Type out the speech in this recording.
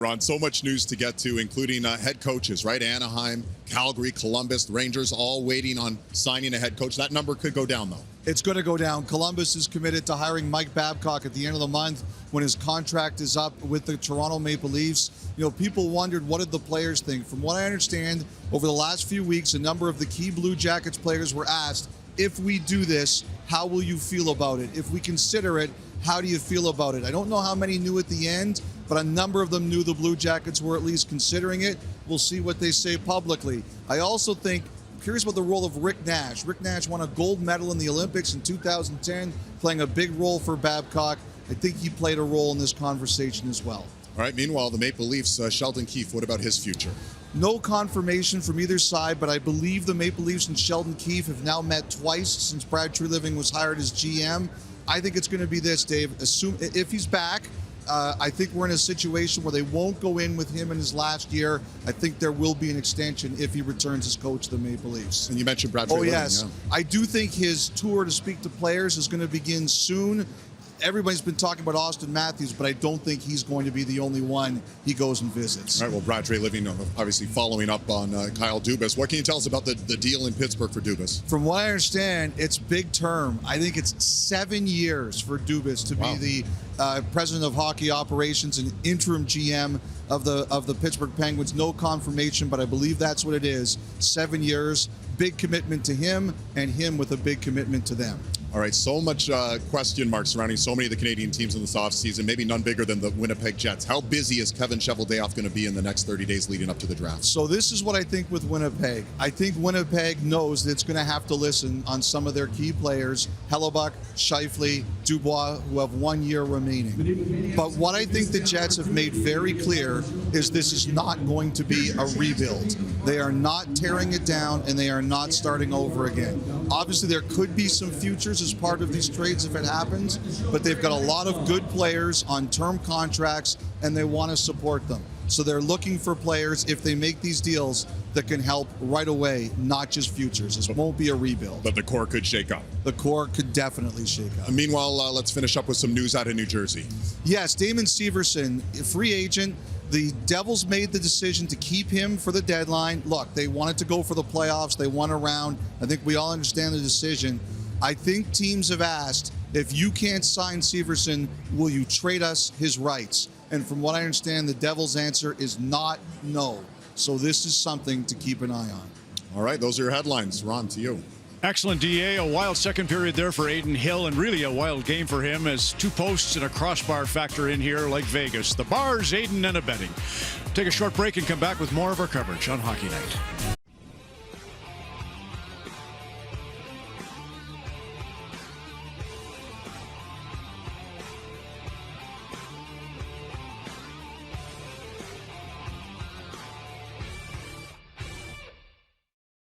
Ron, so much news to get to, including head coaches, right? Anaheim, Calgary, Columbus, Rangers, all waiting on signing a head coach. That number could go down, though. It's going to go down. Columbus is committed to hiring Mike Babcock at the end of the month when his contract is up with the Toronto Maple Leafs. You know, people wondered, what did the players think? From what I understand, over the last few weeks, a number of the key Blue Jackets players were asked, if we do this, how will you feel about it? If we consider it, how do you feel about it? I don't know how many knew at the end, but a number of them knew the Blue Jackets were at least considering it. We'll see what they say publicly. I also think, curious about the role of Rick Nash. Rick Nash won a gold medal in the Olympics in 2010, playing a big role for Babcock. I think he played a role in this conversation as well. All right, meanwhile, the Maple Leafs, Sheldon Keefe, what about his future? No confirmation from either side, but I believe the Maple Leafs and Sheldon Keefe have now met twice since Brad Treliving was hired as GM. I think it's going to be this, Dave. Assume if he's back, I think we're in a situation where they won't go in with him in his last year. I think there will be an extension if he returns as coach of the Maple Leafs. And you mentioned Brad Treliving. Oh, yes. Yeah. I do think his tour to speak to players is going to begin soon. Everybody's been talking about Austin Matthews, but I don't think he's going to be the only one he goes and visits. All right, well, Brad Treliving obviously following up on Kyle Dubas. What can you tell us about the deal in Pittsburgh for Dubas? From what I understand, it's big term. I think it's 7 years for Dubas to be the president of hockey operations and interim GM of the Pittsburgh Penguins. No confirmation, but I believe that's what it is. 7 years, big commitment to him, and him with a big commitment to them. All right, so much question marks surrounding so many of the Canadian teams in this offseason, maybe none bigger than the Winnipeg Jets. How busy is Kevin Cheveldayoff going to be in the next 30 days leading up to the draft? So this is what I think with Winnipeg. I think Winnipeg knows that it's going to have to listen on some of their key players, Hellebuck, Scheifele, Dubas, who have 1 year remaining. But what I think the Jets have made very clear is this is not going to be a rebuild. They are not tearing it down, and they are not starting over again. Obviously, there could be some futures as part of these trades if it happens, but they've got a lot of good players on term contracts, and they want to support them. So they're looking for players, if they make these deals, that can help right away, not just futures. This won't be a rebuild. But the core could shake up. The core could definitely shake up. Meanwhile, let's finish up with some news out of New Jersey. Yes, Damon Severson, a free agent. The Devils made the decision to keep him for the deadline. Look, they wanted to go for the playoffs. They won a round. I think we all understand the decision. I think teams have asked, if you can't sign Severson, will you trade us his rights? And from what I understand, the Devils' answer is not no. So this is something to keep an eye on. All right, those are your headlines. Ron, to you. Excellent, DA. A wild second period there for Adin Hill, and really a wild game for him as 2 posts and a crossbar factor in here like Vegas. The bars, Adin, and a betting. Take a short break and come back with more of our coverage on Hockey Night.